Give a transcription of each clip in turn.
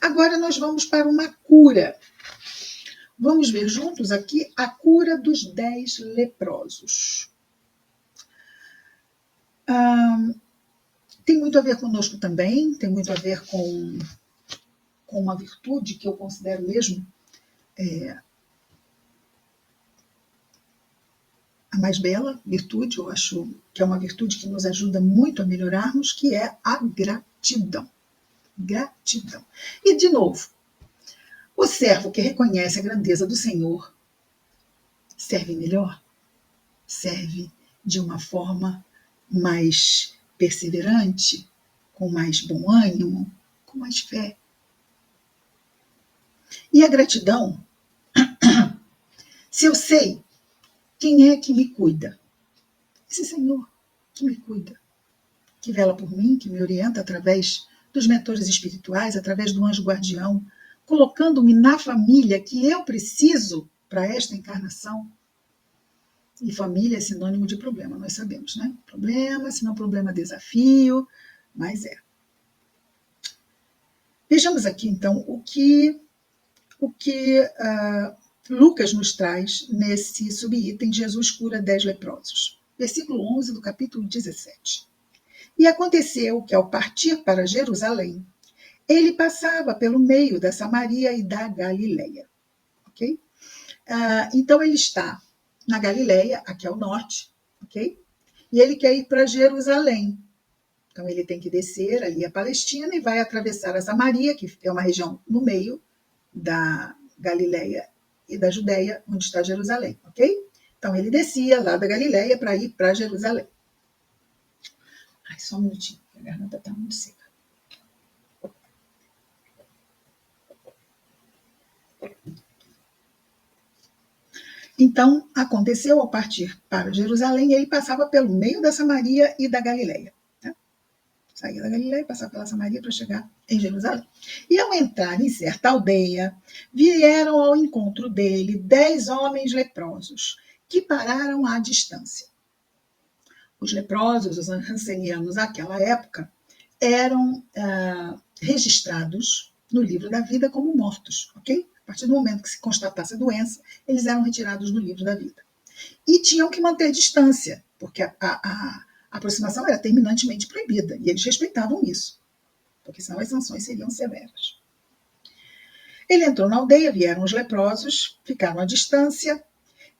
Agora nós vamos para uma cura. Vamos ver juntos aqui a cura dos 10 leprosos. Tem muito a ver conosco também, tem muito a ver com uma virtude que eu considero mesmo a mais bela virtude, eu acho que é uma virtude que nos ajuda muito a melhorarmos, que é a gratidão. Gratidão. E, de novo, o servo que reconhece a grandeza do Senhor serve melhor, serve de uma forma mais perseverante, com mais bom ânimo, com mais fé. E a gratidão, se eu sei quem é que me cuida, esse Senhor que me cuida, que vela por mim, que me orienta através dos mentores espirituais, através do anjo guardião, colocando-me na família que eu preciso para esta encarnação. E família é sinônimo de problema, nós sabemos, né? Problema, se não problema, desafio, mas é. Vejamos aqui, então, o que Lucas nos traz nesse subitem Jesus cura 10 leprosos. Versículo 11 do capítulo 17. E aconteceu que, ao partir para Jerusalém, ele passava pelo meio da Samaria e da Galileia. Ok? Então, ele está na Galileia, aqui ao norte, ok? E ele quer ir para Jerusalém. Então, ele tem que descer ali a Palestina e vai atravessar a Samaria, que é uma região no meio da Galileia e da Judéia, onde está Jerusalém, ok? Então, ele descia lá da Galileia para ir para Jerusalém. Ai, só um minutinho, a garganta está muito seca. Então, aconteceu ao partir para Jerusalém, ele passava pelo meio da Samaria e da Galileia. Né? Saía da Galileia e passava pela Samaria para chegar em Jerusalém. E ao entrar em certa aldeia, vieram ao encontro dele 10 homens leprosos, que pararam à distância. Os leprosos, os rancenianos naquela época, eram registrados no livro da vida como mortos, ok? A partir do momento que se constatasse a doença, eles eram retirados do livro da vida. E tinham que manter distância, porque a aproximação era terminantemente proibida, e eles respeitavam isso, porque senão as sanções seriam severas. Ele entrou na aldeia, vieram os leprosos, ficaram à distância.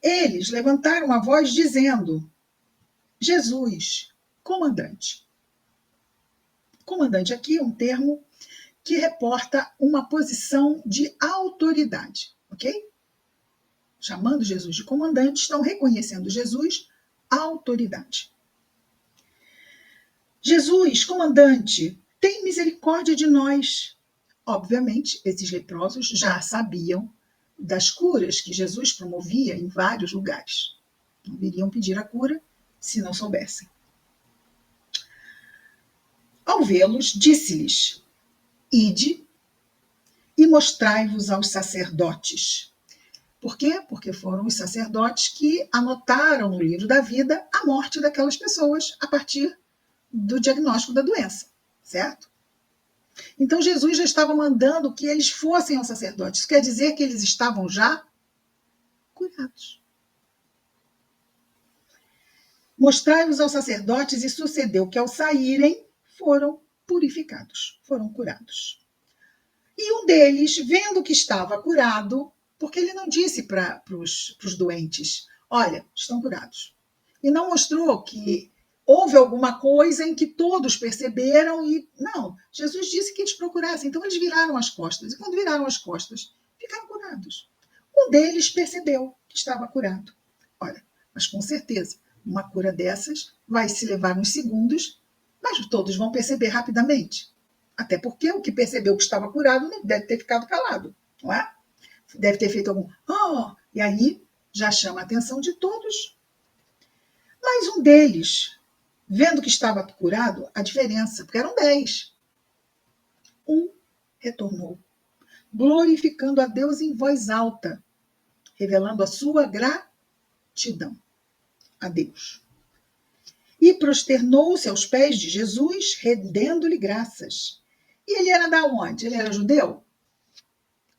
Eles levantaram a voz dizendo: Jesus, comandante. Comandante aqui é um termo que reporta uma posição de autoridade, ok? Chamando Jesus de comandante, estão reconhecendo Jesus autoridade. Jesus, comandante, tem misericórdia de nós. Obviamente, esses leprosos já sabiam das curas que Jesus promovia em vários lugares. Não iriam pedir a cura se não soubessem. Ao vê-los, disse-lhes: Ide e mostrai-vos aos sacerdotes. Por quê? Porque foram os sacerdotes que anotaram no livro da vida a morte daquelas pessoas a partir do diagnóstico da doença, certo? Então Jesus já estava mandando que eles fossem aos sacerdotes. Isso quer dizer que eles estavam já curados. Mostrai-vos aos sacerdotes, e sucedeu que ao saírem foram purificados, foram curados. E um deles, vendo que estava curado, porque ele não disse para os doentes: olha, estão curados. E não mostrou que houve alguma coisa em que todos perceberam e... Não, Jesus disse que eles procurassem. Então eles viraram as costas. E quando viraram as costas, ficaram curados. Um deles percebeu que estava curado. Olha, mas com certeza, uma cura dessas vai se levar uns segundos, mas todos vão perceber rapidamente. Até porque o que percebeu que estava curado não deve ter ficado calado, não é? Deve ter feito algum... e aí já chama a atenção de todos. Mas um deles, vendo que estava curado, a diferença, porque eram 10. Um retornou, glorificando a Deus em voz alta, revelando a sua gratidão a Deus. E prosternou-se aos pés de Jesus, rendendo-lhe graças. E ele era da onde? Ele era judeu?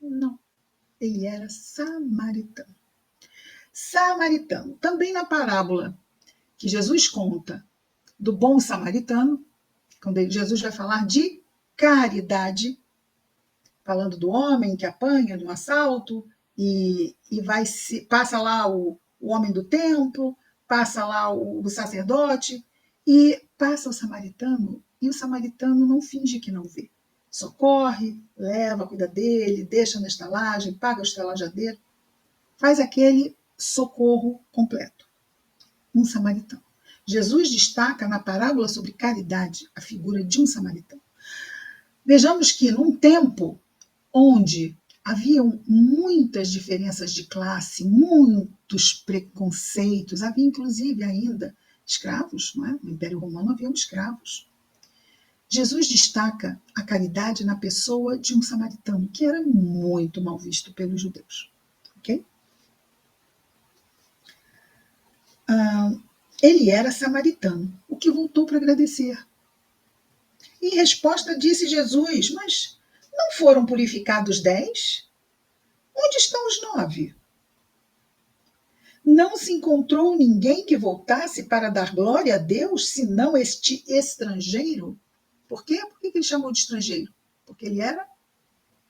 Não, ele era samaritano. Samaritano. Também na parábola que Jesus conta do bom samaritano, quando Jesus vai falar de caridade, falando do homem que apanha de um assalto e passa lá o homem do templo, passa lá o sacerdote e passa o samaritano, e o samaritano não finge que não vê. Socorre, leva, cuida dele, deixa na estalagem, paga o estalajadeiro, faz aquele socorro completo. Um samaritano. Jesus destaca na parábola sobre caridade a figura de um samaritano. Vejamos que num tempo onde haviam muitas diferenças de classe, muitos preconceitos, havia inclusive ainda escravos, não é? No Império Romano haviam escravos. Jesus destaca a caridade na pessoa de um samaritano, que era muito mal visto pelos judeus. Ok? Ele era samaritano, o que voltou para agradecer. Em resposta disse Jesus, mas não foram purificados 10? Onde estão os 9? Não se encontrou ninguém que voltasse para dar glória a Deus, senão este estrangeiro? Por quê? Por que ele chamou de estrangeiro? Porque ele era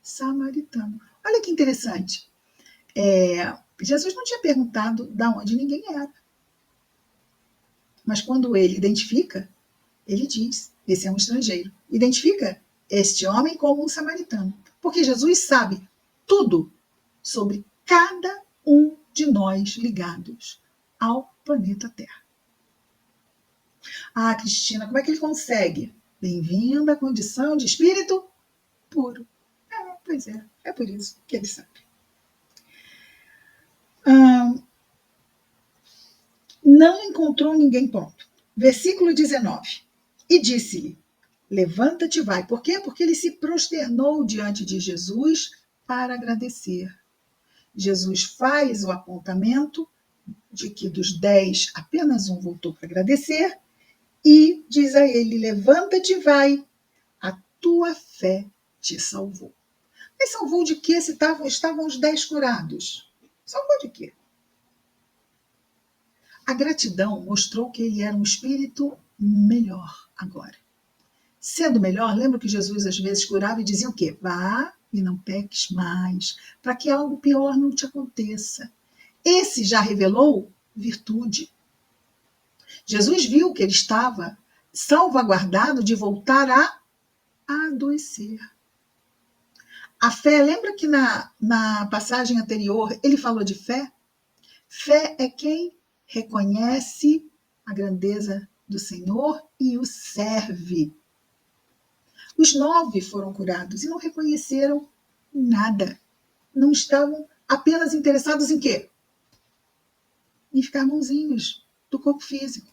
samaritano. Olha que interessante. Jesus não tinha perguntado de onde ninguém era. Mas quando ele identifica, ele diz, esse é um estrangeiro. Identifica este homem como um samaritano. Porque Jesus sabe tudo sobre cada um de nós ligados ao planeta Terra. Ah, Cristina, como é que ele consegue? Bem-vindo à condição de espírito puro. Pois é por isso que ele sabe. Não encontrou ninguém pronto. Versículo 19. E disse-lhe, levanta-te e vai. Por quê? Porque ele se prosternou diante de Jesus para agradecer. Jesus faz o apontamento de que dos 10, apenas um voltou para agradecer e diz a ele, levanta-te e vai, a tua fé te salvou. Mas salvou de quê se estavam os 10 curados? Salvou de quê? A gratidão mostrou que ele era um espírito melhor agora. Sendo melhor, lembra que Jesus às vezes curava e dizia o quê? Vá e não peques mais, para que algo pior não te aconteça. Esse já revelou virtude. Jesus viu que ele estava salvaguardado de voltar a adoecer. A fé, lembra que na passagem anterior ele falou de fé? Fé é quem reconhece a grandeza do Senhor e o serve. Os 9 foram curados e não reconheceram nada. Não estavam apenas interessados em quê? Em ficar bonzinhos do corpo físico.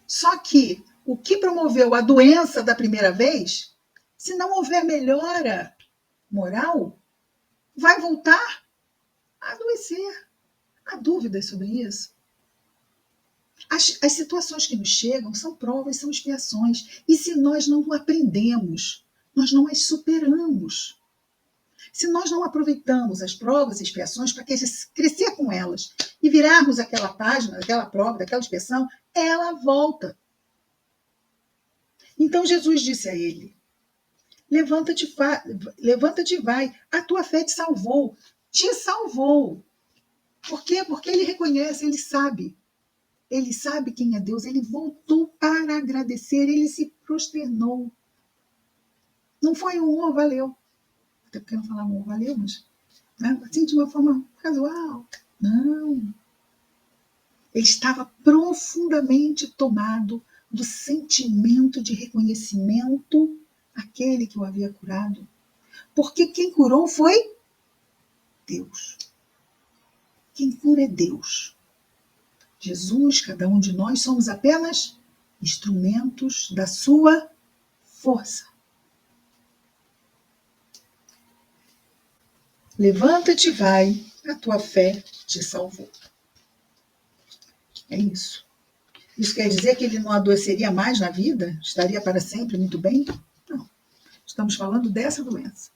Só que o que promoveu a doença da primeira vez, se não houver melhora moral, vai voltar a adoecer. Há dúvidas sobre isso? As situações que nos chegam são provas, são expiações. E se nós não aprendemos, nós não as superamos. Se nós não aproveitamos as provas e expiações para crescer com elas e virarmos aquela página, daquela prova, daquela expiação, ela volta. Então Jesus disse a ele, levanta-te e vai, a tua fé te salvou. Te salvou. Por quê? Porque ele reconhece, ele sabe. Ele sabe quem é Deus, ele voltou para agradecer, ele se prosternou. Não foi um valeu. Até porque eu não falava valeu, mas assim de uma forma casual. Não. Ele estava profundamente tomado do sentimento de reconhecimento àquele que o havia curado. Porque quem curou foi Deus. Quem cura é Deus. Jesus, cada um de nós, somos apenas instrumentos da sua força. Levanta-te e vai, a tua fé te salvou. É isso. Isso quer dizer que ele não adoeceria mais na vida? Estaria para sempre muito bem? Não. Estamos falando dessa doença.